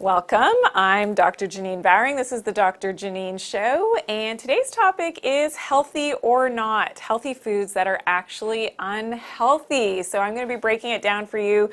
Welcome. I'm Dr. Janine Bowring. This is the Doctor Janine Show, and today's topic is healthy or not, healthy foods that are actually unhealthy. So I'm going to be breaking it down for you.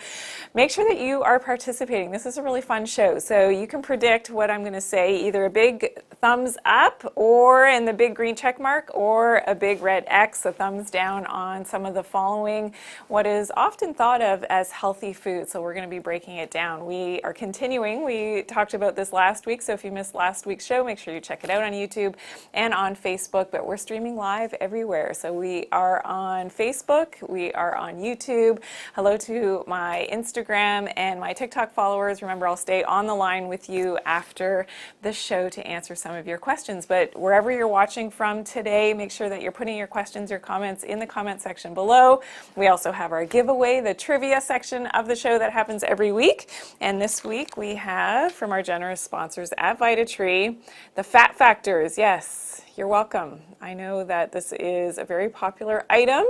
Make sure that you are participating. This is a really fun show, so you can predict what I'm going to say, either a big thumbs up or in the big green check mark, or a big red X, a thumbs down on some of the following, what is often thought of as healthy foods. So we're going to be breaking it down. We are continuing. We talked about this last week, so if you missed last week's show, make sure you check it out on YouTube and on Facebook, but we're streaming live everywhere. So we are on Facebook, we are on YouTube. Hello to my Instagram and my TikTok followers. Remember, I'll stay on the line with you after the show to answer some of your questions. But wherever you're watching from today, make sure that you're putting your questions, your comments in the comment section below. We also have our giveaway, the trivia section of the show that happens every week. And this week we have from our generous sponsors at Pt2, the fat factors. Yes, you're welcome. I know that this is a very popular item,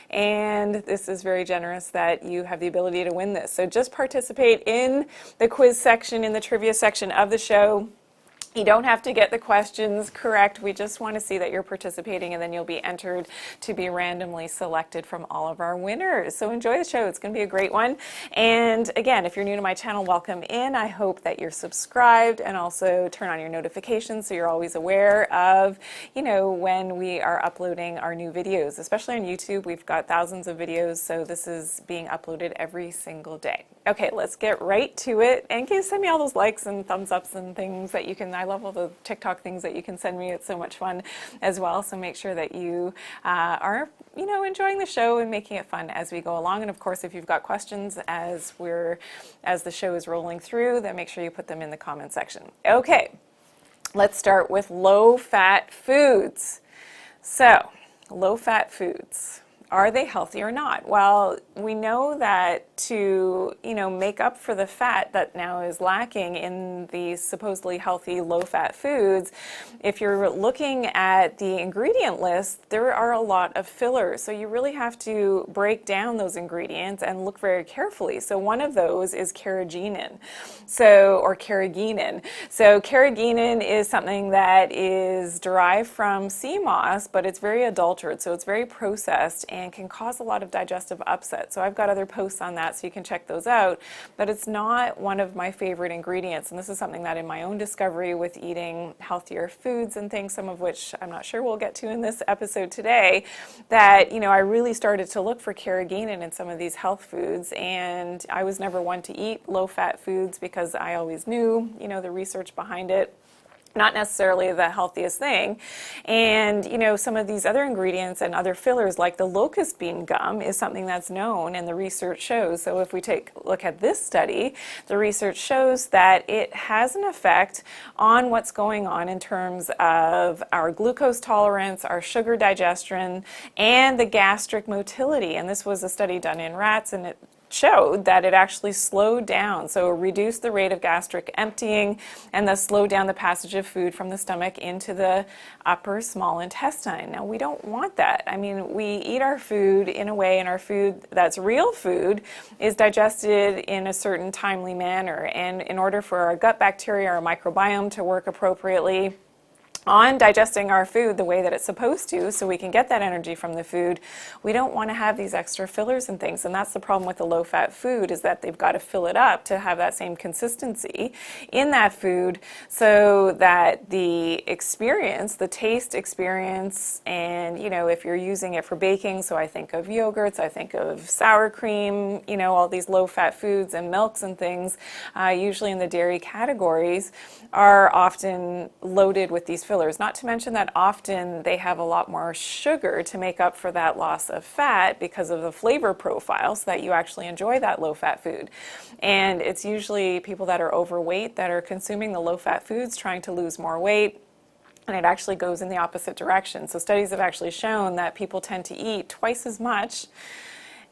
and this is very generous that you have the ability to win this. So just participate in the quiz section, in the trivia section of the show. You don't have to get the questions correct. We just want to see that you're participating, and then you'll be entered to be randomly selected from all of our winners. So enjoy the show. It's going to be a great one. And again, if you're new to my channel, welcome in. I hope that you're subscribed, and also turn on your notifications so you're always aware of, when we are uploading our new videos. Especially on YouTube, we've got thousands of videos, so this is being uploaded every single day. Okay, let's get right to it. And can you send me all those likes and thumbs ups and things that you can. I love all the TikTok things that you can send me. It's so much fun as well. So make sure that you are, enjoying the show and making it fun as we go along. And of course, if you've got questions as the show is rolling through, then make sure you put them in the comment section. Okay, let's start with low-fat foods. So, low-fat foods. Are they healthy or not? Well, we know that to, make up for the fat that now is lacking in these supposedly healthy low-fat foods, if you're looking at the ingredient list, there are a lot of fillers. So you really have to break down those ingredients and look very carefully. So one of those is carrageenan, or carrageenan. So carrageenan is something that is derived from sea moss, but it's very adulterated, so it's very processed and can cause a lot of digestive upset. So I've got other posts on that, so you can check those out, but it's not one of my favorite ingredients. And this is something that in my own discovery with eating healthier foods and things, some of which I'm not sure we'll get to in this episode today, that, I really started to look for carrageenan in some of these health foods. And I was never one to eat low-fat foods because I always knew, the research behind it. Not necessarily the healthiest thing. And, some of these other ingredients and other fillers, like the locust bean gum, is something that's known and the research shows. So if we take a look at this study, the research shows that it has an effect on what's going on in terms of our glucose tolerance, our sugar digestion, and the gastric motility. And this was a study done in rats, and it showed that it actually slowed down, so reduced the rate of gastric emptying and thus slowed down the passage of food from the stomach into the upper small intestine. Now, we don't want that. I mean, we eat our food in a way, and our food that's real food is digested in a certain timely manner. And in order for our gut bacteria, our microbiome to work appropriately on digesting our food the way that it's supposed to, so we can get that energy from the food, we don't want to have these extra fillers and things. And that's the problem with the low-fat food, is that they've got to fill it up to have that same consistency in that food, so that the experience, the taste experience, and if you're using it for baking, so I think of yogurts, I think of sour cream, all these low-fat foods and milks and things, usually in the dairy categories, are often loaded with these fillers. Not to mention that often they have a lot more sugar to make up for that loss of fat because of the flavor profile, so that you actually enjoy that low-fat food. And it's usually people that are overweight that are consuming the low-fat foods, trying to lose more weight. And it actually goes in the opposite direction. So studies have actually shown that people tend to eat twice as much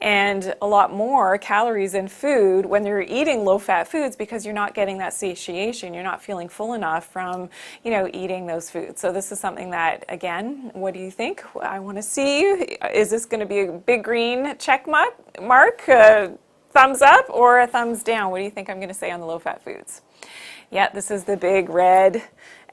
and a lot more calories in food when you're eating low-fat foods, because you're not getting that satiation. You're not feeling full enough from, eating those foods. So this is something that, again, what do you think? I want to see. Is this going to be a big green check mark, thumbs up, or a thumbs down? What do you think I'm going to say on the low-fat foods? Yeah, this is the big red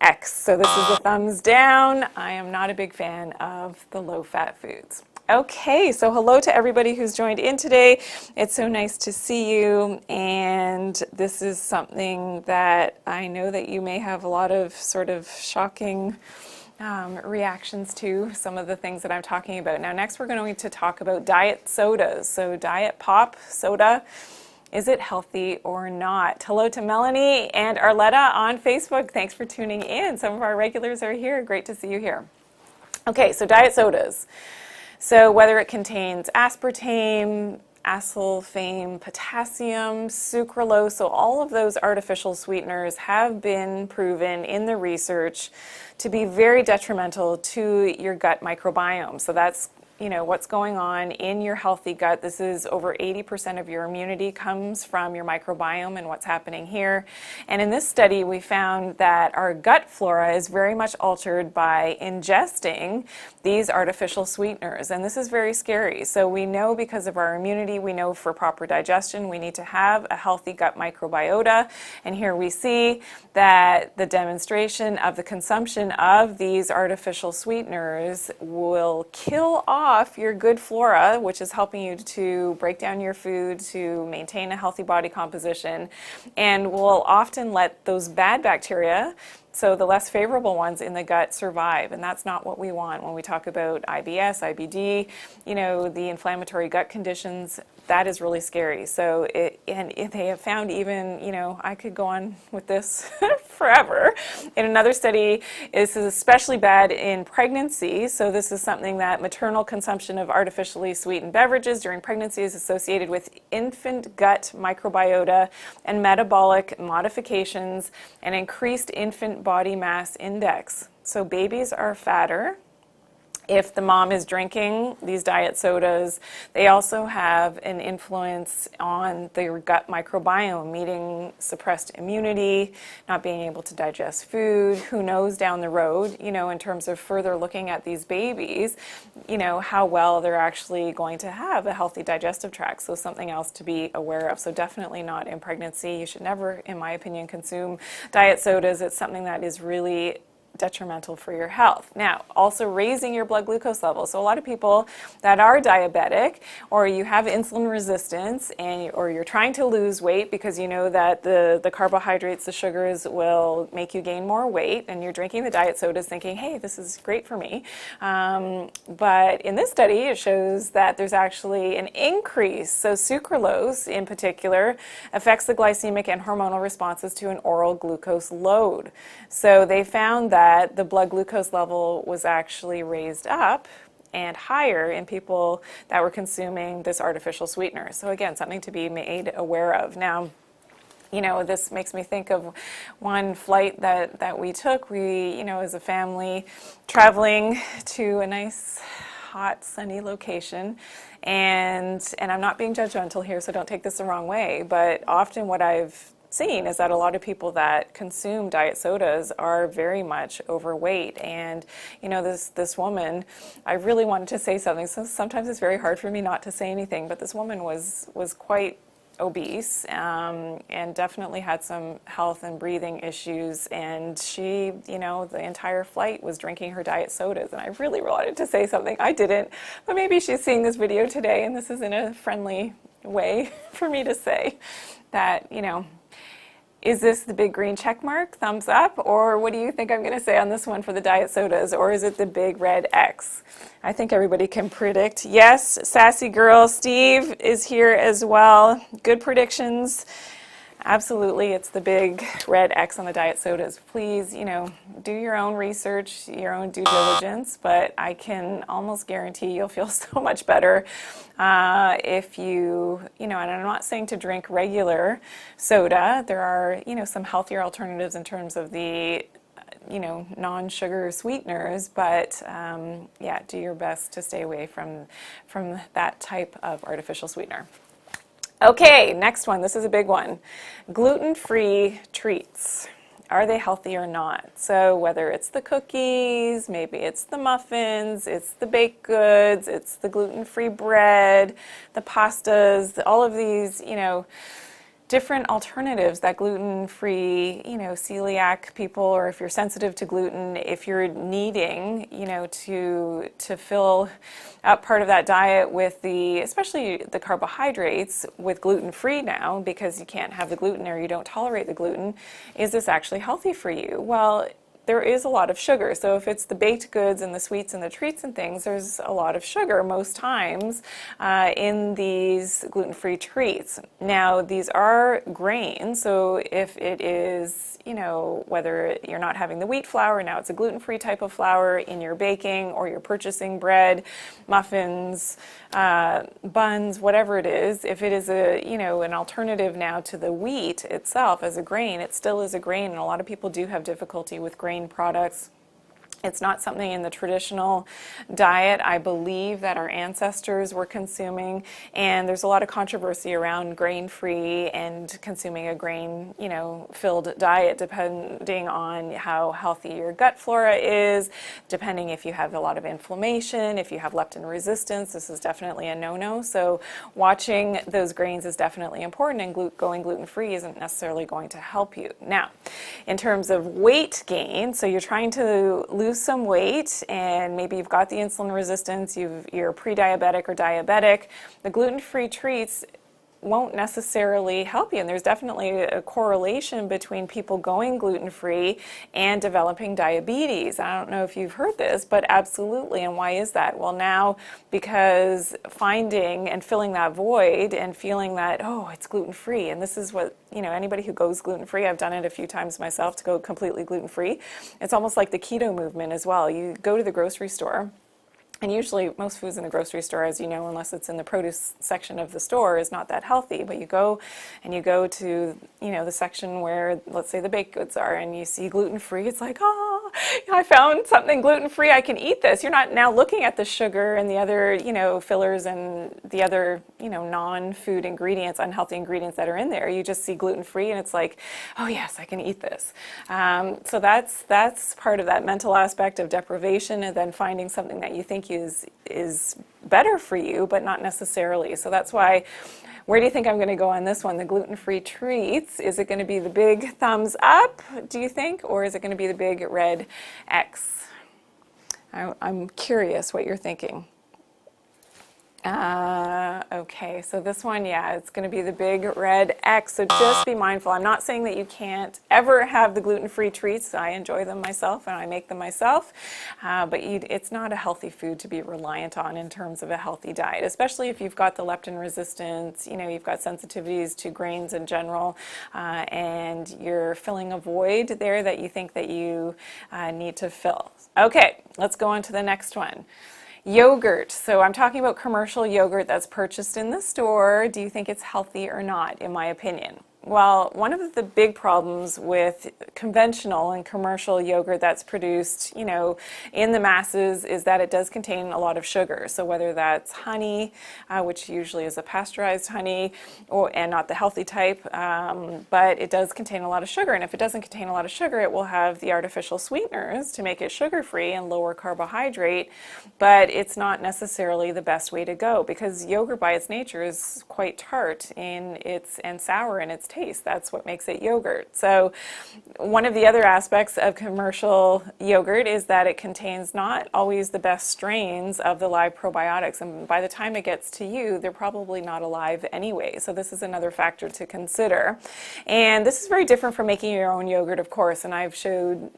X. So this is the thumbs down. I am not a big fan of the low-fat foods. Okay, so hello to everybody who's joined in today. It's so nice to see you, and this is something that I know that you may have a lot of sort of shocking reactions to some of the things that I'm talking about. Now, next we're going to talk about diet sodas. So diet pop soda, is it healthy or not? Hello to Melanie and Arletta on Facebook. Thanks for tuning in. Some of our regulars are here. Great to see you here. Okay, so diet sodas. So whether it contains aspartame, acesulfame, potassium, sucralose, so all of those artificial sweeteners have been proven in the research to be very detrimental to your gut microbiome. So that's what's going on in your healthy gut. This is over 80% of your immunity comes from your microbiome and what's happening here. And in this study, we found that our gut flora is very much altered by ingesting these artificial sweeteners. And this is very scary. So we know because of our immunity, we know for proper digestion, we need to have a healthy gut microbiota. And here we see that the demonstration of the consumption of these artificial sweeteners will kill off your good flora, which is helping you to break down your food, to maintain a healthy body composition, and will often let those bad bacteria, so the less favorable ones in the gut, survive. And that's not what we want when we talk about IBS, IBD, the inflammatory gut conditions. That is really scary. So, and they have found even, I could go on with this forever. In another study, this is especially bad in pregnancy. So this is something that maternal consumption of artificially sweetened beverages during pregnancy is associated with infant gut microbiota and metabolic modifications and increased infant body mass index. So babies are fatter if the mom is drinking these diet sodas. They also have an influence on their gut microbiome, meaning suppressed immunity, not being able to digest food. Who knows down the road, in terms of further looking at these babies, how well they're actually going to have a healthy digestive tract. So something else to be aware of. So definitely not in pregnancy. You should never, in my opinion, consume diet sodas. It's something that is really detrimental for your health. Now, also raising your blood glucose level. So a lot of people that are diabetic, or you have insulin resistance, or you're trying to lose weight because you know that the carbohydrates, the sugars will make you gain more weight, and you're drinking the diet sodas thinking, hey, this is great for me. But in this study, it shows that there's actually an increase. So sucralose, in particular, affects the glycemic and hormonal responses to an oral glucose load. So they found that the blood glucose level was actually raised up and higher in people that were consuming this artificial sweetener. So again, something to be made aware of. Now, this makes me think of one flight that we took. We, as a family, traveling to a nice, hot, sunny location. And I'm not being judgmental here, so don't take this the wrong way, but often what I've seen is that a lot of people that consume diet sodas are very much overweight. And this woman, I really wanted to say something, so sometimes it's very hard for me not to say anything, but this woman was quite obese, and definitely had some health and breathing issues, and she, the entire flight was drinking her diet sodas, and I really wanted to say something. I didn't, but maybe she's seeing this video today, and this is in a friendly way for me to say that, is this the big green check mark, thumbs up, or what do you think I'm going to say on this one for the diet sodas, or is it the big red X? I think everybody can predict. Yes, sassy girl, Steve is here as well. Good predictions. Absolutely, it's the big red X on the diet sodas. Please, do your own research, your own due diligence, but I can almost guarantee you'll feel so much better if you, and I'm not saying to drink regular soda. There are, some healthier alternatives in terms of the non-sugar sweeteners, but yeah, do your best to stay away from that type of artificial sweetener. Okay, next one. This is a big one. Gluten-free treats. Are they healthy or not? So whether it's the cookies, maybe it's the muffins, it's the baked goods, it's the gluten-free bread, the pastas, all of these, different alternatives that gluten-free, celiac people, or if you're sensitive to gluten, if you're needing, to fill up part of that diet with especially the carbohydrates with gluten-free now, because you can't have the gluten or you don't tolerate the gluten, is this actually healthy for you? Well, there is a lot of sugar. So if it's the baked goods and the sweets and the treats and things, there's a lot of sugar most times in these gluten-free treats. Now, these are grains, so if it is, whether you're not having the wheat flour, now it's a gluten-free type of flour in your baking, or you're purchasing bread, muffins, buns, whatever it is, if it is an alternative now to the wheat itself as a grain, it still is a grain, and a lot of people do have difficulty with grain products. It's not something in the traditional diet, I believe, that our ancestors were consuming, and there's a lot of controversy around grain-free and consuming a grain, filled diet, depending on how healthy your gut flora is, depending if you have a lot of inflammation, if you have leptin resistance. This is definitely a no-no. So watching those grains is definitely important, and going gluten-free isn't necessarily going to help you. Now, in terms of weight gain, so you're trying to lose some weight, and maybe you've got the insulin resistance, you're pre-diabetic or diabetic, the gluten-free treats won't necessarily help you. And there's definitely a correlation between people going gluten-free and developing diabetes. I don't know if you've heard this, but absolutely. And why is that? Well, now, because finding and filling that void and feeling that, oh, it's gluten-free, and this is what, anybody who goes gluten-free, I've done it a few times myself to go completely gluten-free. It's almost like the keto movement as well. You go to the grocery store, and usually most foods in the grocery store, as you know, unless it's in the produce section of the store, is not that healthy. But you go to, the section where, let's say, the baked goods are, and you see gluten-free. It's like, oh, I found something gluten-free. I can eat this. You're not now looking at the sugar and the other, fillers and the other, non-food ingredients, unhealthy ingredients that are in there. You just see gluten-free, and it's like, oh yes, I can eat this. So that's part of that mental aspect of deprivation, and then finding something that you think is better for you, but not necessarily. So that's why, where do you think I'm going to go on this one? The gluten-free treats, is it going to be the big thumbs up, do you think, or is it going to be the big red X? I'm curious what you're thinking. Okay, so this one, yeah, it's going to be the big red X, so just be mindful. I'm not saying that you can't ever have the gluten-free treats. I enjoy them myself, and I make them myself, but it's not a healthy food to be reliant on in terms of a healthy diet, especially if you've got the leptin resistance, you've got sensitivities to grains in general, and you're filling a void there that you think that you need to fill. Okay, let's go on to the next one. Yogurt. So I'm talking about commercial yogurt that's purchased in the store. Do you think it's healthy or not, in my opinion? Well, one of the big problems with conventional and commercial yogurt that's produced, in the masses, is that it does contain a lot of sugar. So whether that's honey, which usually is a pasteurized honey, and not the healthy type, but it does contain a lot of sugar. And if it doesn't contain a lot of sugar, it will have the artificial sweeteners to make it sugar-free and lower carbohydrate. But it's not necessarily the best way to go, because yogurt by its nature is quite tart and sour in its taste. That's what makes it yogurt. So one of the other aspects of commercial yogurt is that it contains not always the best strains of the live probiotics, and by the time it gets to you, they're probably not alive anyway. So this is another factor to consider. And this is very different from making your own yogurt, of course, and I've showed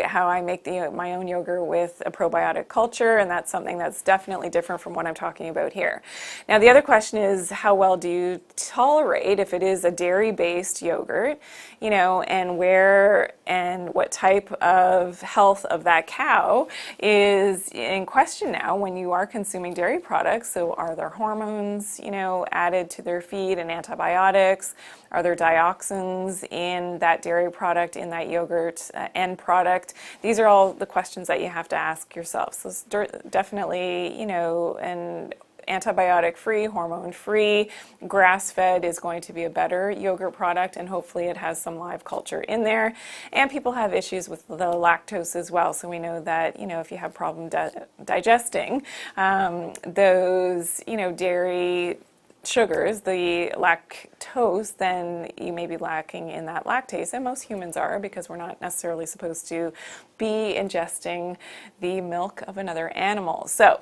how I make my own yogurt with a probiotic culture, and that's something that's definitely different from what I'm talking about here. Now, the other question is, how well do you tolerate if it is a dairy-based yogurt, and where and what type of health of that cow is in question now when you are consuming dairy products. So are there hormones, added to their feed, and antibiotics? Are there dioxins in that dairy product, in that yogurt end product? These are all the questions that you have to ask yourself. So definitely, an antibiotic-free, hormone-free, grass-fed is going to be a better yogurt product, and hopefully it has some live culture in there. And people have issues with the lactose as well, so we know that, if you have problem digesting, those, dairy sugars, the lactose, then you may be lacking in that lactase, and most humans are, because we're not necessarily supposed to be ingesting the milk of another animal. So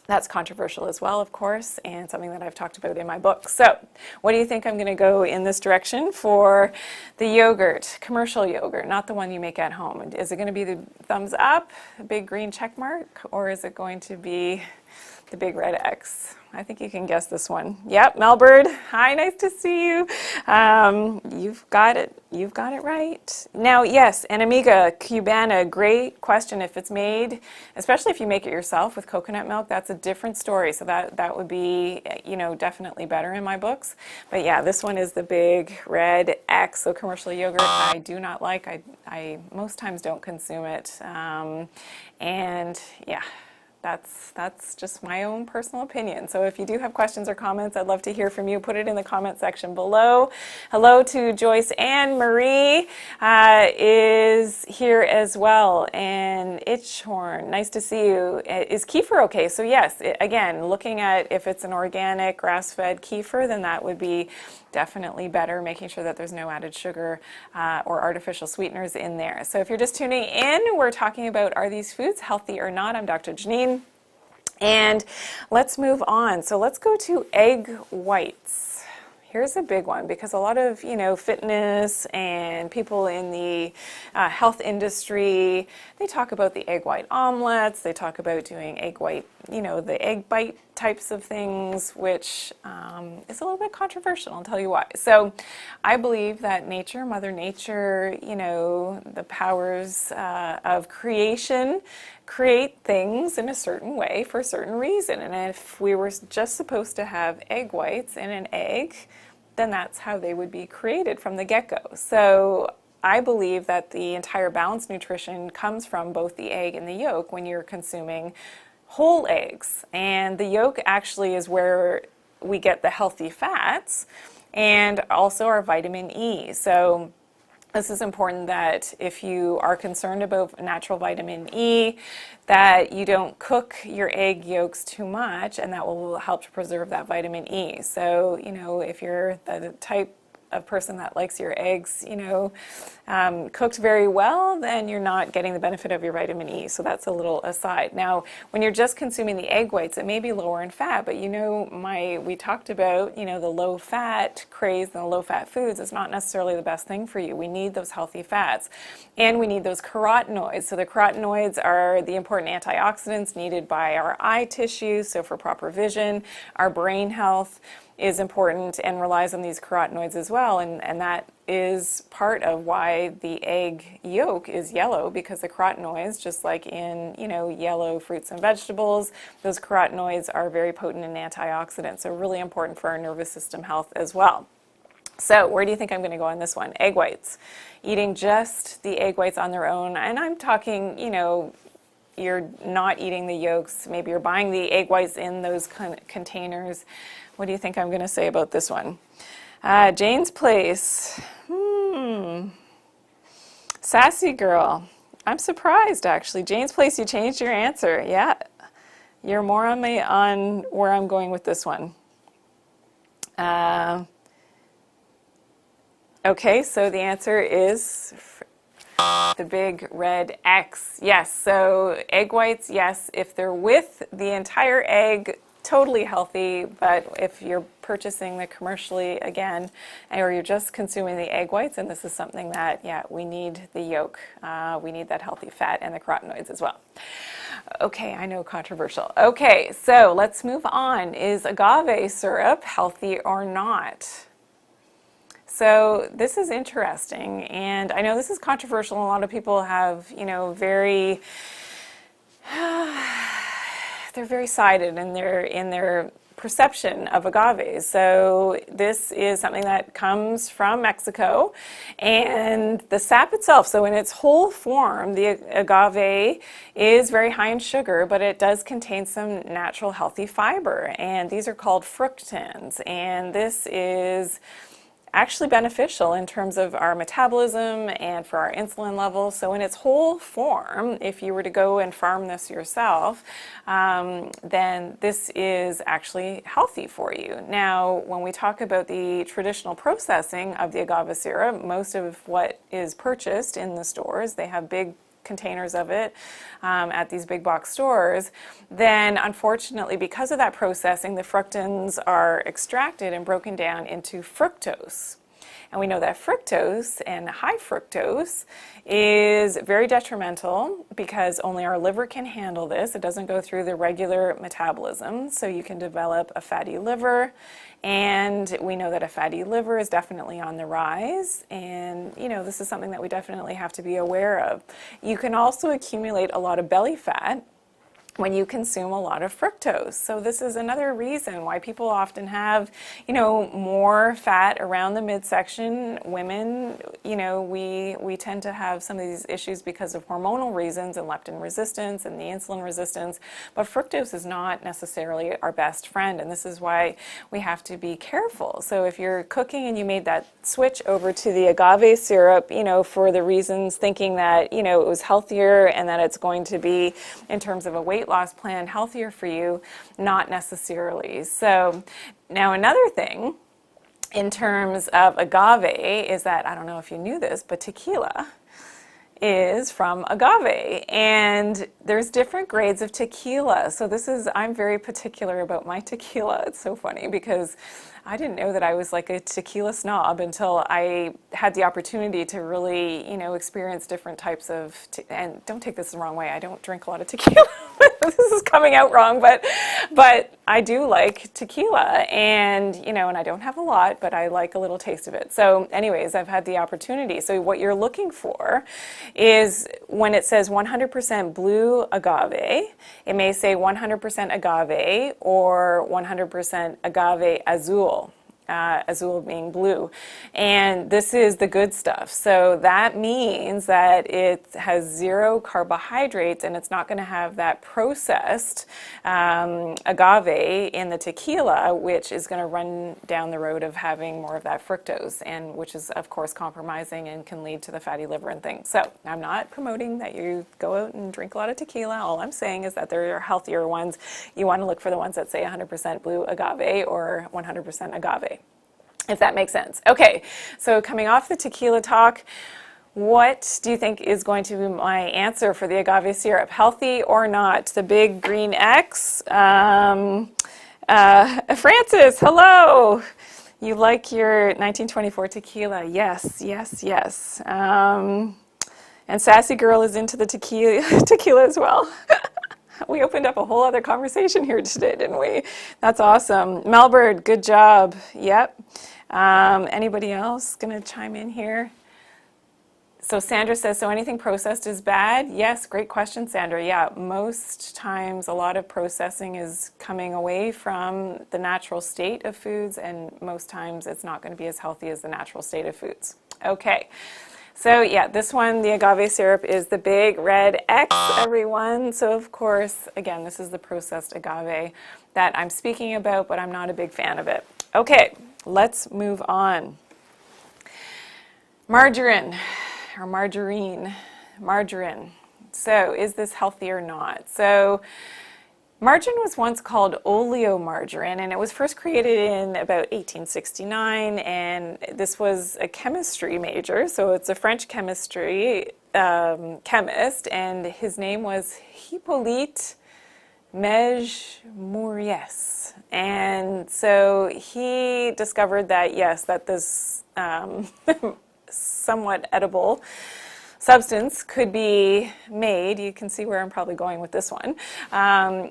that's controversial as well, of course, and something that I've talked about in my book. So what do you think? I'm going to go in this direction for the yogurt, commercial yogurt, not the one you make at home. Is it going to be the thumbs up, a big green check mark, or is it going to be the big red X? I think you can guess this one. Yep, Melbird. Hi, nice to see you. You've got it. You've got it right. Now, yes, and Amiga Cubana, great question. If it's made, especially if you make it yourself with coconut milk, that's a different story. So that would be, you know, definitely better in my books. But yeah, this one is the big red X. So commercial yogurt, I do not like. I most times don't consume it. And yeah. That's just my own personal opinion. So if you do have questions or comments, I'd love to hear from you. Put it in the comment section below. Hello to Joyce Ann Marie is here as well. And Itchhorn, nice to see you. Is kefir okay? So yes, again, looking at if it's an organic grass-fed kefir, then that would be definitely better, making sure that there's no added sugar or artificial sweeteners in there. So if you're just tuning in, we're talking about, are these foods healthy or not? I'm Dr. Janine, and let's move on. So let's go to egg whites. Here's a big one, because a lot of, you know, fitness and people in the health industry, they talk about the egg white omelets, they talk about doing egg white, you know, the egg bite types of things, which is a little bit controversial. I'll tell you why. So I believe that nature, Mother Nature, you know, the powers of creation create things in a certain way for a certain reason. And if we were just supposed to have egg whites in an egg, then that's how they would be created from the get-go. So I believe that the entire balanced nutrition comes from both the egg and the yolk when you're consuming whole eggs. And the yolk actually is where we get the healthy fats and also our vitamin E. So this is important, that if you are concerned about natural vitamin E, that you don't cook your egg yolks too much, and that will help to preserve that vitamin E. So, you know, if you're the type of person that likes your eggs, you know, cooked very well, then you're not getting the benefit of your vitamin E. So that's a little aside. Now, when you're just consuming the egg whites, it may be lower in fat, but you know, we talked about, you know, the low fat craze and the low fat foods is not necessarily the best thing for you. We need those healthy fats, and we need those carotenoids. So the carotenoids are the important antioxidants needed by our eye tissue, so for proper vision, our brain health is important and relies on these carotenoids as well, and that is part of why the egg yolk is yellow, because the carotenoids, just like in, you know, yellow fruits and vegetables, those carotenoids are very potent in antioxidants, so really important for our nervous system health as well. So where do you think I'm going to go on this one? Egg whites. Eating just the egg whites on their own, and I'm talking, you know, you're not eating the yolks, maybe you're buying the egg whites in those containers. What do you think I'm going to say about this one? Jane's Place. Sassy girl. I'm surprised, actually. Jane's Place, you changed your answer. Yeah. You're more on me on where I'm going with this one. Okay, so the answer is the big red X. Yes, so egg whites, yes, if they're with the entire egg, totally healthy, but if you're purchasing the commercially, again, or you're just consuming the egg whites, and this is something that, yeah, we need the yolk. We need that healthy fat and the carotenoids as well. Okay, I know, controversial. Okay, so let's move on. Is agave syrup healthy or not? So this is interesting, and I know this is controversial. A lot of people have, you know, they're very sided in their perception of agave. So this is something that comes from Mexico, and the sap itself, so in its whole form, the agave is very high in sugar, but it does contain some natural healthy fiber, and these are called fructans, and this is actually beneficial in terms of our metabolism and for our insulin levels. So in its whole form, if you were to go and farm this yourself, then this is actually healthy for you. Now, when we talk about the traditional processing of the agave syrup, most of what is purchased in the stores, they have big containers of it at these big box stores, then unfortunately, because of that processing, the fructans are extracted and broken down into fructose. And we know that fructose and high fructose is very detrimental because only our liver can handle this. It doesn't go through the regular metabolism, so you can develop a fatty liver. And we know that a fatty liver is definitely on the rise, and this is something that we definitely have to be aware of. You can also accumulate a lot of belly fat when you consume a lot of fructose. So this is another reason why people often have, more fat around the midsection. Women, we tend to have some of these issues because of hormonal reasons and leptin resistance and the insulin resistance, but fructose is not necessarily our best friend, and this is why we have to be careful. So if you're cooking and you made that switch over to the agave syrup, for the reasons thinking that, it was healthier and that it's going to be, in terms of a weight loss plan, healthier for you, not necessarily. So now another thing in terms of agave is that, I don't know if you knew this, but tequila is from agave, and there's different grades of tequila. So I'm very particular about my tequila. It's so funny because I didn't know that I was like a tequila snob until I had the opportunity to really, experience different types of, and don't take this the wrong way, I don't drink a lot of tequila. This is coming out wrong, but I do like tequila, and, and I don't have a lot, but I like a little taste of it. So anyways, I've had the opportunity. So what you're looking for is when it says 100% blue agave, it may say 100% agave or 100% agave azul. Azul being blue, and this is the good stuff. So that means that it has 0 carbohydrates, and it's not going to have that processed agave in the tequila, which is going to run down the road of having more of that fructose, and which is of course compromising and can lead to the fatty liver and things. So I'm not promoting that you go out and drink a lot of tequila. All I'm saying is that there are healthier ones. You want to look for the ones that say 100% blue agave or 100% agave, if that makes sense. Okay, so coming off the tequila talk, what do you think is going to be my answer for the agave syrup? Healthy or not? The big green X. Francis, hello. You like your 1924 tequila? Yes, yes, yes. And Sassy Girl is into the tequila as well. We opened up a whole other conversation here today, didn't we? That's awesome. Melbourne, good job. Yep. Anybody else going to chime in here? So Sandra says, so anything processed is bad? Yes, great question, Sandra. Yeah, most times a lot of processing is coming away from the natural state of foods, and most times it's not going to be as healthy as the natural state of foods. Okay. So yeah, this one, the agave syrup, is the big red X, everyone. So of course, again, this is the processed agave that I'm speaking about, but I'm not a big fan of it. Okay, let's move on. Margarine, or margarine. So is this healthy or not? So margarine was once called oleomargarine, and it was first created in about 1869, and this was a chemistry major, so it's a French chemistry chemist, and his name was Hippolyte Maurice. And so he discovered that, yes, that this somewhat edible substance could be made, you can see where I'm probably going with this one,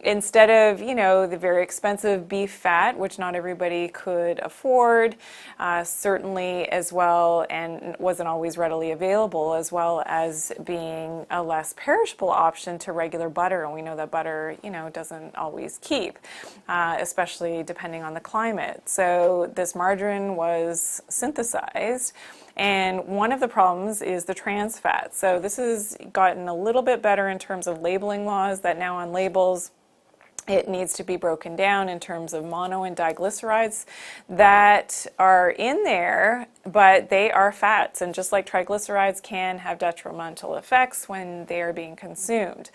instead of, the very expensive beef fat, which not everybody could afford, certainly as well, and wasn't always readily available, as well as being a less perishable option to regular butter. And we know that butter, doesn't always keep, especially depending on the climate. So this margarine was synthesized. And one of the problems is the trans fat. So this has gotten a little bit better in terms of labeling laws, that now on labels It needs to be broken down in terms of mono and diglycerides that are in there, but they are fats. And just like triglycerides can have detrimental effects when they are being consumed.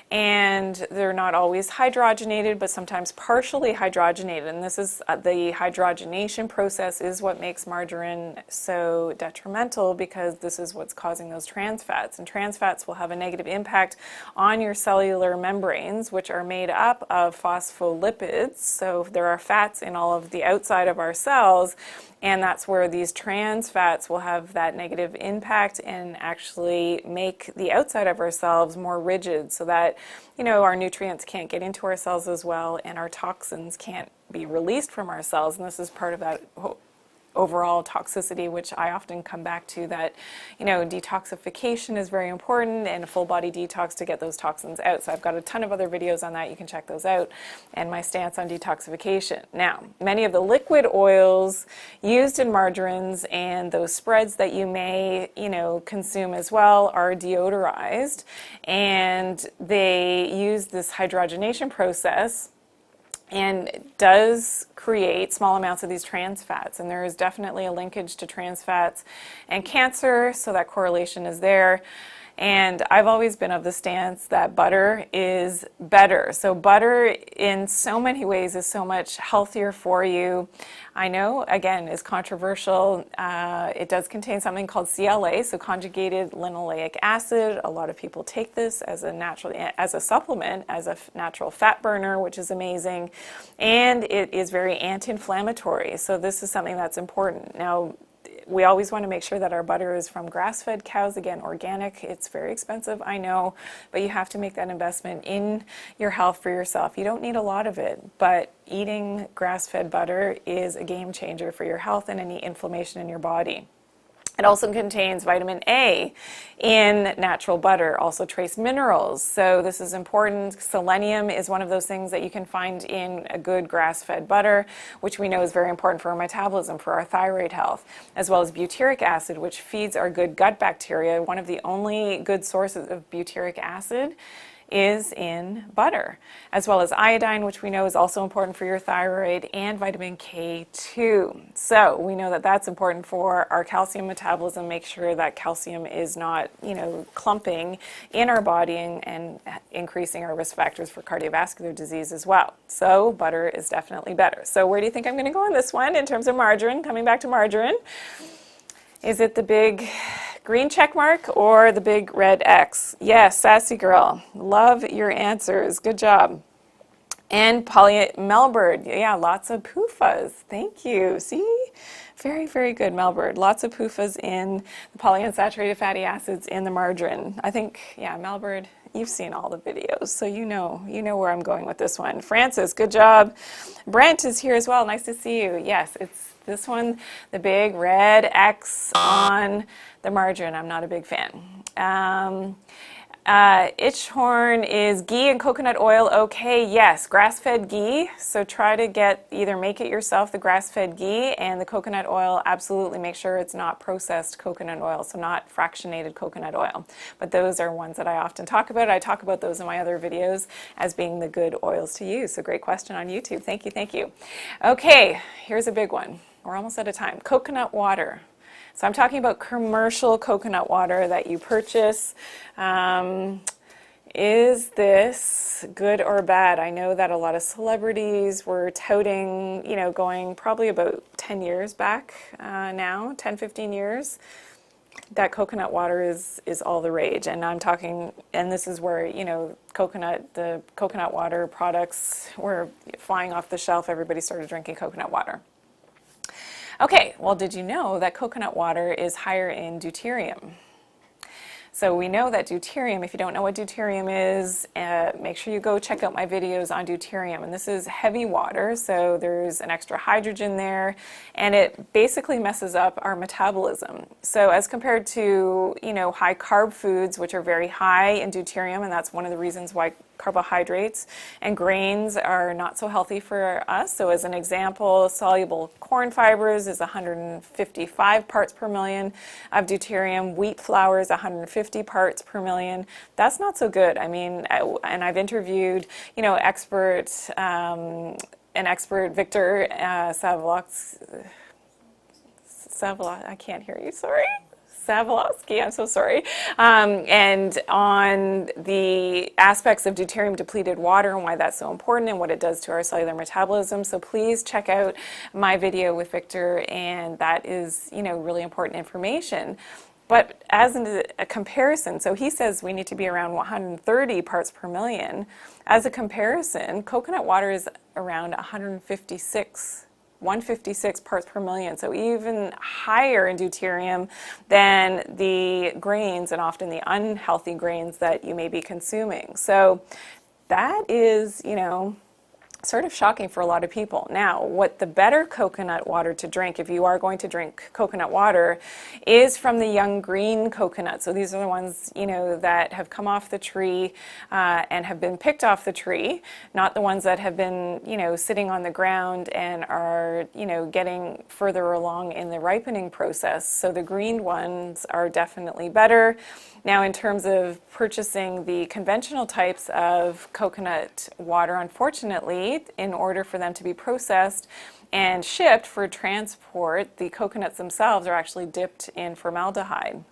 And they're not always hydrogenated, but sometimes partially hydrogenated. And this is the hydrogenation process is what makes margarine so detrimental, because this is what's causing those trans fats. And trans fats will have a negative impact on your cellular membranes, which are made up of phospholipids. So there are fats in all of the outside of our cells, and that's where these trans fats will have that negative impact and actually make the outside of our cells more rigid, so that, you know, our nutrients can't get into our cells as well, and our toxins can't be released from our cells. And this is part of that overall toxicity, which I often come back to, that, you know, detoxification is very important, and a full body detox to get those toxins out. So I've got a ton of other videos on that. You can check those out, and my stance on detoxification. Now, many of the liquid oils used in margarines and those spreads that you may, you know, consume as well are deodorized, and they use this hydrogenation process, and it does create small amounts of these trans fats. And there is definitely a linkage to trans fats and cancer, so that correlation is there. And I've always been of the stance that butter is better. So butter in so many ways is so much healthier for you. I know, again, is controversial. It does contain something called CLA, so conjugated linoleic acid. A lot of people take this as a supplement, as a natural fat burner, which is amazing. And it is very anti-inflammatory. So this is something that's important. Now, we always want to make sure that our butter is from grass-fed cows, again, organic. It's very expensive, I know, but you have to make that investment in your health for yourself. You don't need a lot of it, but eating grass-fed butter is a game changer for your health and any inflammation in your body. It also contains vitamin A in natural butter, also trace minerals. So this is important. Selenium is one of those things that you can find in a good grass-fed butter, which we know is very important for our metabolism, for our thyroid health, as well as butyric acid, which feeds our good gut bacteria. One of the only good sources of butyric acid is in butter, as well as iodine, which we know is also important for your thyroid, and vitamin K2. So we know that that's important for our calcium metabolism. Make sure that calcium is not, you know, clumping in our body and increasing our risk factors for cardiovascular disease as well. So butter is definitely better. So where do you think I'm going to go on this one in terms of margarine? Coming back to margarine, is it the big green check mark or the big red X? Yes, sassy girl. Love your answers. Good job. And Melbird. Yeah, lots of PUFAs. Thank you. See? Very, very good, Melbird. Lots of PUFAs in the polyunsaturated fatty acids in the margarine. I think, yeah, Melbird, you've seen all the videos, so you know where I'm going with this one. Francis, good job. Brent is here as well. Nice to see you. Yes, it's this one, the big red X on the margarine. I'm not a big fan. Itchhorn is ghee and coconut oil okay? Yes, grass-fed ghee. So try to either make it yourself, the grass-fed ghee, and the coconut oil, absolutely make sure it's not processed coconut oil, so not fractionated coconut oil. But those are ones that I often talk about. I talk about those in my other videos as being the good oils to use. So great question on YouTube. Thank you, thank you. Okay, here's a big one. We're almost out of time. Coconut water. So I'm talking about commercial coconut water that you purchase. Is this good or bad? I know that a lot of celebrities were touting, you know, going probably about 10 years back now, 10, 15 years, that coconut water is all the rage. And I'm talking, and this is where, you know, the coconut water products were flying off the shelf. Everybody started drinking coconut water. Okay, well, did you know that coconut water is higher in deuterium? So we know that deuterium, if you don't know what deuterium is, make sure you go check out my videos on deuterium. And this is heavy water, so there's an extra hydrogen there, and it basically messes up our metabolism. So as compared to, you know, high carb foods, which are very high in deuterium, and that's one of the reasons why carbohydrates, and grains are not so healthy for us. So as an example, soluble corn fibers is 155 parts per million of deuterium. Wheat flour is 150 parts per million. That's not so good. I mean, and I've interviewed, an expert, Victor I can't hear you, sorry. Savolowski, I'm so sorry, and on the aspects of deuterium depleted water and why that's so important and what it does to our cellular metabolism. So please check out my video with Victor, and that is, really important information. But as a comparison, so he says we need to be around 130 parts per million. As a comparison, coconut water is around 156 parts per million, so even higher in deuterium than the grains, and often the unhealthy grains that you may be consuming. So that is, sort of shocking for a lot of people. Now, what the better coconut water to drink, if you are going to drink coconut water, is from the young green coconut. So these are the ones, that have come off the tree and have been picked off the tree, not the ones that have been, sitting on the ground and are, getting further along in the ripening process. So the green ones are definitely better. Now, in terms of purchasing the conventional types of coconut water, unfortunately, in order for them to be processed and shipped for transport, the coconuts themselves are actually dipped in formaldehyde.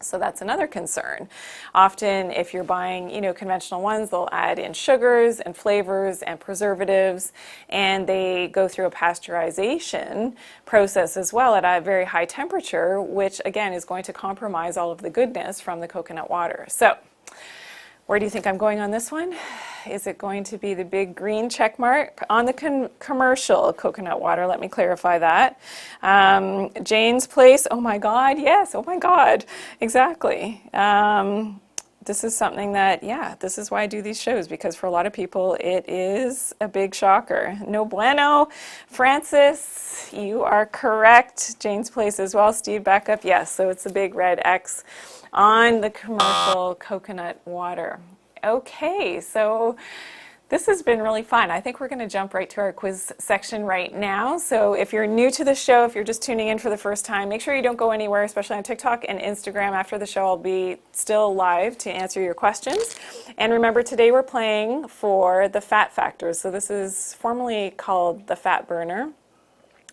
So that's another concern. Often, if you're buying, conventional ones, they'll add in sugars and flavors and preservatives, and they go through a pasteurization process as well at a very high temperature, which again is going to compromise all of the goodness from the coconut water. So, where do you think I'm going on this one? Is it going to be the big green check mark on the commercial coconut water? Let me clarify that. Jane's Place, oh my God, yes, oh my God, exactly. This is something that, this is why I do these shows, because for a lot of people it is a big shocker. No bueno. Francis, you are correct. Jane's Place as well. Steve, back up. Yes, so it's a big red X on the commercial coconut water. Okay, so this has been really fun. I think we're going to jump right to our quiz section right now. So if you're new to the show, if you're just tuning in for the first time, make sure you don't go anywhere, especially on TikTok and Instagram. After the show, I'll be still live to answer your questions. And remember, today we're playing for the fat factors. So this is formerly called the fat burner.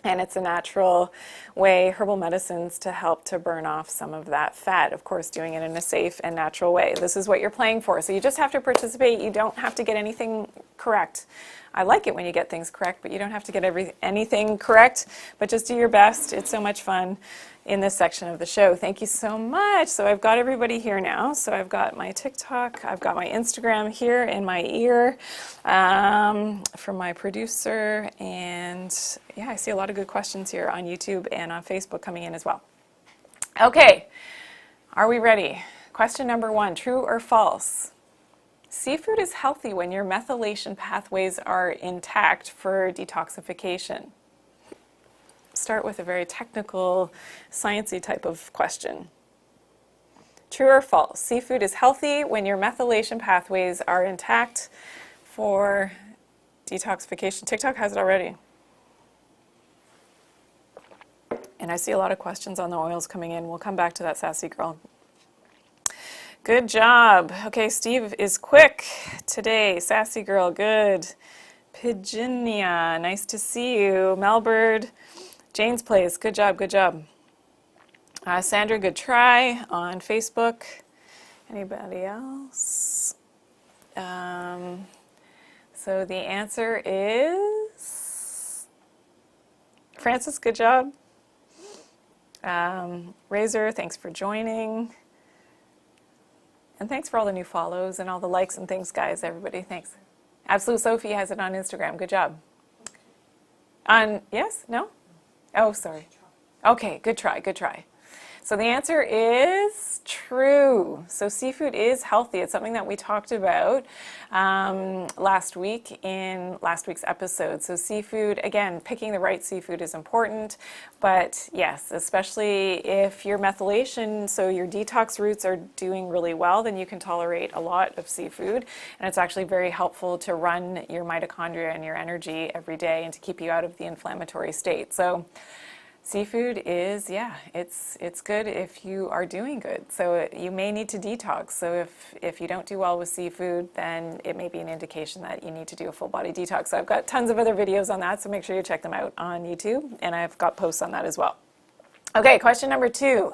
And it's a natural way, herbal medicines, to help to burn off some of that fat. Of course, doing it in a safe and natural way. This is what you're playing for. So you just have to participate. You don't have to get anything correct. I like it when you get things correct, but you don't have to get anything correct. But just do your best. It's so much fun in this section of the show. Thank you so much. So I've got everybody here now. So I've got my TikTok, I've got my Instagram here in my ear from my producer, and I see a lot of good questions here on YouTube and on Facebook coming in as well. Okay, are we ready? Question number 1, true or false? Seafood is healthy when your methylation pathways are intact for detoxification. Start with a very technical, sciencey type of question. True or false? Seafood is healthy when your methylation pathways are intact for detoxification. TikTok has it already. And I see a lot of questions on the oils coming in. We'll come back to that, sassy girl. Good job. Okay, Steve is quick today. Sassy girl, good. Piginia, nice to see you. Melbird. Jane's Place, good job, good job. Sandra, good try on Facebook. Anybody else? So the answer is Francis, good job. Razor, thanks for joining. And thanks for all the new follows and all the likes and things, guys, everybody, thanks. Absolute Sophie has it on Instagram, good job. On, yes, no? Oh, sorry. Okay, good try, good try. So the answer is true. So seafood is healthy. It's something that we talked about last week in last week's episode. So seafood, again, picking the right seafood is important. But yes, especially if your methylation, so your detox routes are doing really well, then you can tolerate a lot of seafood. And it's actually very helpful to run your mitochondria and your energy every day and to keep you out of the inflammatory state. So seafood is, yeah, it's good if you are doing good. So you may need to detox. So if you don't do well with seafood, then it may be an indication that you need to do a full body detox. So I've got tons of other videos on that, so make sure you check them out on YouTube, and I've got posts on that as well. Okay, question number 2.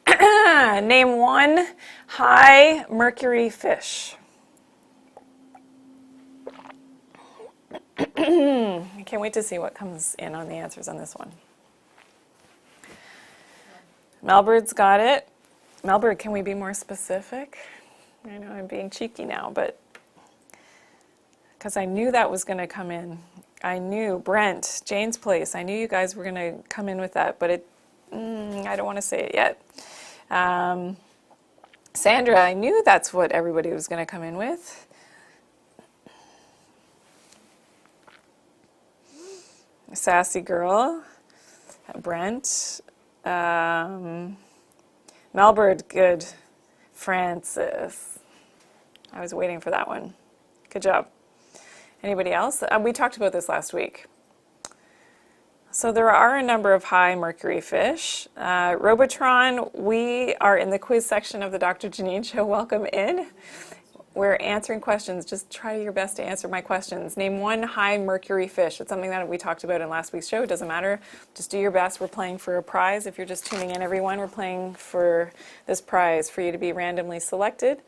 Name one high mercury fish. I can't wait to see what comes in on the answers on this one. Melbird's got it. Melbird, can we be more specific? I know I'm being cheeky now, but because I knew that was going to come in. I knew Brent, Jane's Place, I knew you guys were going to come in with that, but I don't want to say it yet. Sandra, I knew that's what everybody was going to come in with. Sassy girl, Brent. Melbourne, good. Francis. I was waiting for that one. Good job. Anybody else? We talked about this last week. So there are a number of high mercury fish. Robotron, we are in the quiz section of the Doctor Janine Show. Welcome in. We're answering questions. Just try your best to answer my questions. Name one high mercury fish. It's something that we talked about in last week's show. It doesn't matter. Just do your best. We're playing for a prize. If you're just tuning in, everyone, we're playing for this prize for you to be randomly selected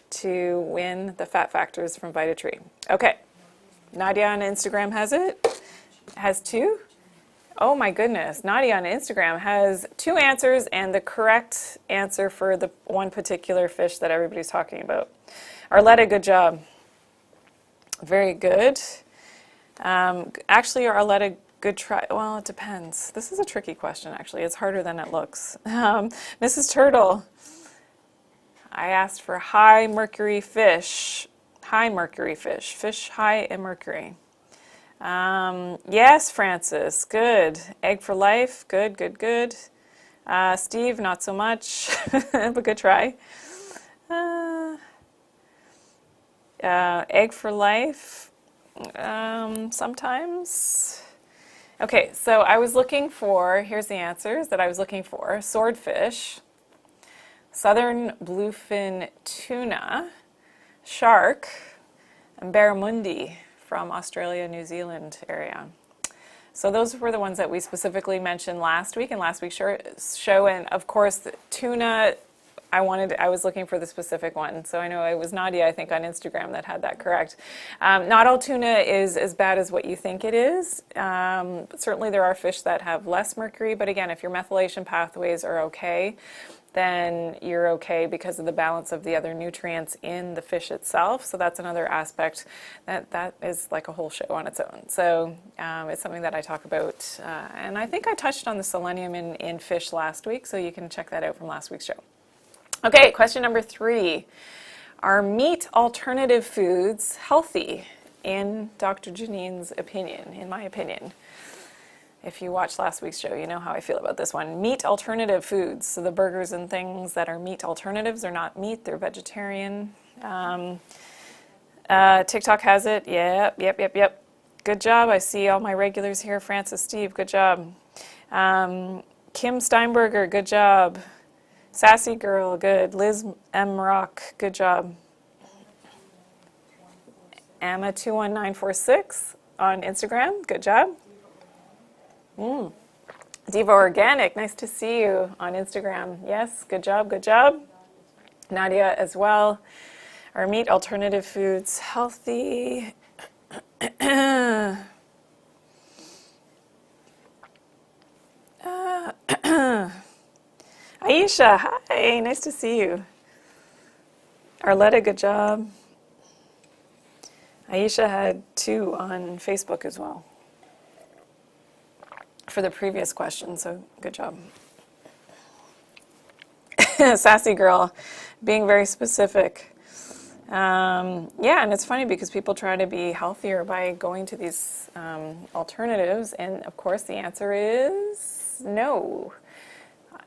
to win the Fat Factors from Vitatree. Okay. Nadia on Instagram has it. Has 2. Oh my goodness. Nadia on Instagram has 2 answers and the correct answer for the one particular fish that everybody's talking about. Arletta, good job. Very good. Actually, Arletta, good try. Well, it depends. This is a tricky question, actually. It's harder than it looks. Mrs. Turtle, I asked for high mercury fish. High mercury fish. Fish high in mercury. Yes, Francis, good. Egg for life, good, good, good. Steve, not so much, but good try. Egg for life, sometimes. Okay, so I was looking for, here's the answers that I was looking for. Swordfish, southern bluefin tuna, shark, and barramundi from Australia, New Zealand area. So those were the ones that we specifically mentioned last week in last week's show. And of course, the tuna, I was looking for the specific one. So I know it was Nadia, I think, on Instagram that had that correct. Not all tuna is as bad as what you think it is. But certainly there are fish that have less mercury. But again, if your methylation pathways are okay, then you're okay because of the balance of the other nutrients in the fish itself. So that's another aspect that is like a whole show on its own. So it's something that I talk about. And I think I touched on the selenium in fish last week, so you can check that out from last week's show. Okay, question number 3. Are meat alternative foods healthy in Dr. Janine's opinion, in my opinion? If you watched last week's show, you know how I feel about this one. Meat alternative foods. So the burgers and things that are meat alternatives are not meat, they're vegetarian. TikTok has it. Yep. Good job. I see all my regulars here. Francis, Steve, good job. Kim Steinberger, good job. Sassy Girl, good. Liz M. Rock, good job. Amma21946 on Instagram, good job. Diva Organic, nice to see you on Instagram. Yes, good job, good job. Nadia as well. Are meat alternative foods healthy? Aisha, hi, nice to see you. Arletta, good job. Aisha had 2 on Facebook as well for the previous question, so good job. Sassy girl, being very specific. Yeah, and it's funny because people try to be healthier by going to these alternatives, and of course the answer is no.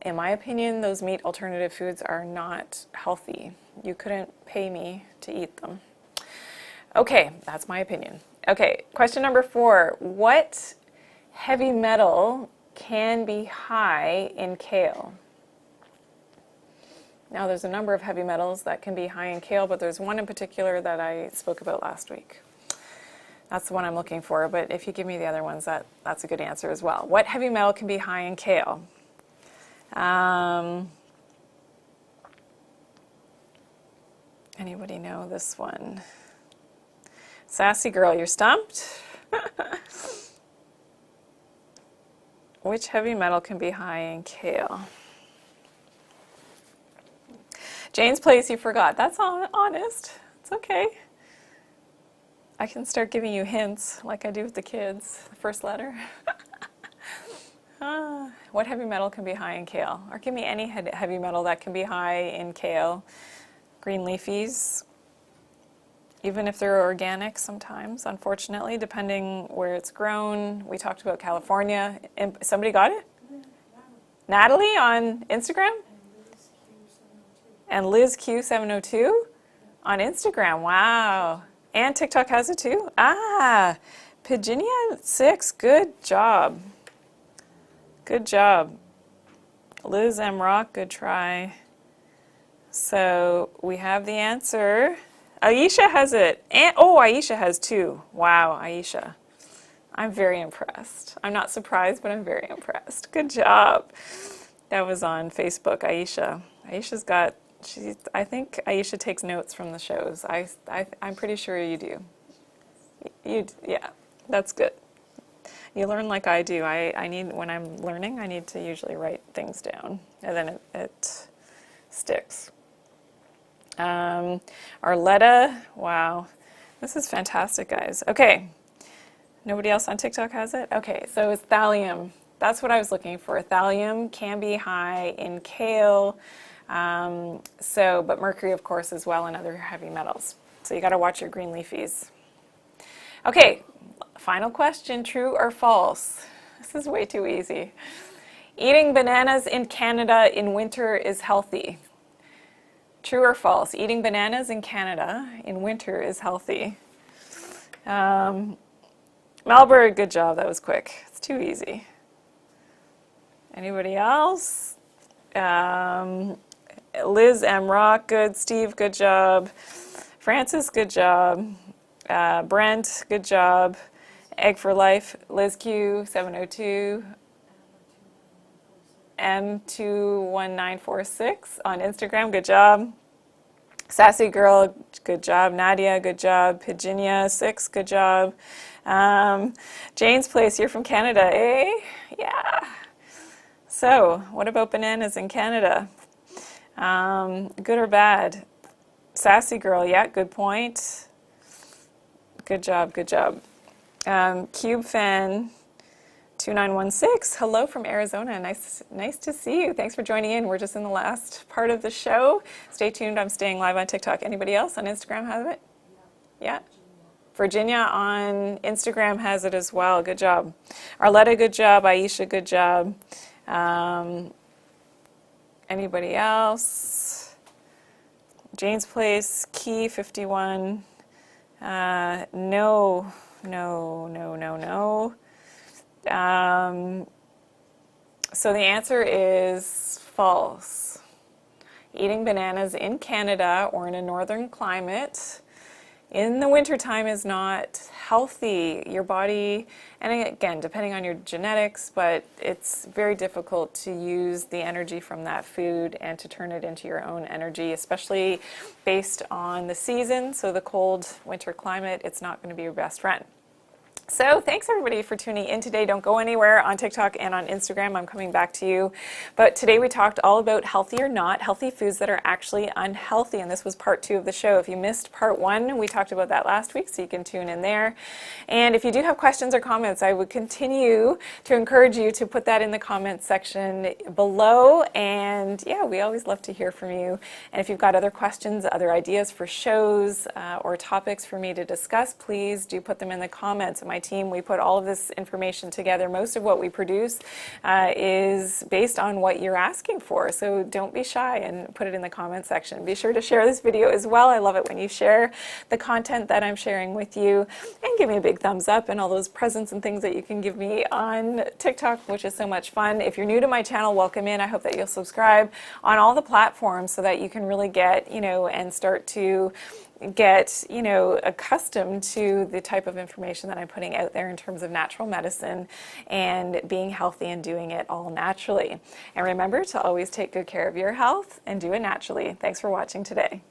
In my opinion, those meat alternative foods are not healthy. You couldn't pay me to eat them. Okay, that's my opinion. Okay, question number 4. What heavy metal can be high in kale? Now, there's a number of heavy metals that can be high in kale, but there's one in particular that I spoke about last week. That's the one I'm looking for, but if you give me the other ones, that's a good answer as well. What heavy metal can be high in kale? Anybody know this one? Sassy girl, you're stumped? Which heavy metal can be high in kale? Jane's place, you forgot. That's honest. It's okay. I can start giving you hints like I do with the kids. The first letter. What heavy metal can be high in kale? Or give me any heavy metal that can be high in kale. Green leafies. Even if they're organic sometimes, unfortunately, depending where it's grown. We talked about California. Somebody got it? Natalie on Instagram? And Liz Q702 on Instagram. Wow. And TikTok has it too? Pt2. Good job. Good job. Liz M. Rock, good try. So we have the answer. Aisha has it. And Aisha has 2. Wow, Aisha. I'm very impressed. I'm not surprised, but I'm very impressed. Good job. That was on Facebook, Aisha. Aisha's got, I think Aisha takes notes from the shows. I'm pretty sure you do. Yeah, that's good. You learn like I do. I need, when I'm learning, I need to usually write things down, and then it sticks. Arletta, wow. This is fantastic, guys. Okay. Nobody else on TikTok has it? Okay, so it's thallium. That's what I was looking for. Thallium can be high in kale, but mercury, of course, as well, and other heavy metals. So you got to watch your green leafies. Okay, final question, true or false? This is way too easy. Eating bananas in Canada in winter is healthy. True or false? Eating bananas in Canada in winter is healthy. Malberg, good job. That was quick. It's too easy. Anybody else? Liz M. Rock, good. Steve, good job. Francis, good job. Brent, good job. Egg for Life, Liz Q, 702. M21946 on Instagram, good job. Sassy Girl, good job. Nadia, good job. Piginia 6, good job. Jane's Place, you're from Canada, eh? Yeah. So, what about bananas in Canada? Good or bad? Sassy Girl, yeah, good point. Good job, good job. Cube Fan 2916, hello from Arizona. Nice to see you. Thanks for joining in. We're just in the last part of the show. Stay tuned. I'm staying live on TikTok. Anybody else on Instagram have it? Yeah. Virginia on Instagram has it as well. Good job. Arletta, good job. Aisha, good job. Anybody else? Jane's Place, Key 51. No. So the answer is false. Eating bananas in Canada or in a northern climate in the wintertime is not healthy. Your body, and again, depending on your genetics, but it's very difficult to use the energy from that food and to turn it into your own energy, especially based on the season. So the cold winter climate, it's not going to be your best friend. So thanks everybody for tuning in today. Don't go anywhere on TikTok and on Instagram. I'm coming back to you. But today we talked all about healthy or not, healthy foods that are actually unhealthy. And this was part 2 of the show. If you missed part 1, we talked about that last week, so you can tune in there. And if you do have questions or comments, I would continue to encourage you to put that in the comments section below. And yeah, we always love to hear from you. And if you've got other questions, other ideas for shows or topics for me to discuss, please do put them in the comments. My team, we put all of this information together. Most of what we produce is based on what you're asking for. So don't be shy and put it in the comment section. Be sure to share this video as well. I love it when you share the content that I'm sharing with you, and give me a big thumbs up and all those presents and things that you can give me on TikTok, which is so much fun. If you're new to my channel, welcome in. I hope that you'll subscribe on all the platforms so that you can really get, and start to get, accustomed to the type of information that I'm putting out there in terms of natural medicine and being healthy and doing it all naturally. And remember to always take good care of your health and do it naturally. Thanks for watching today.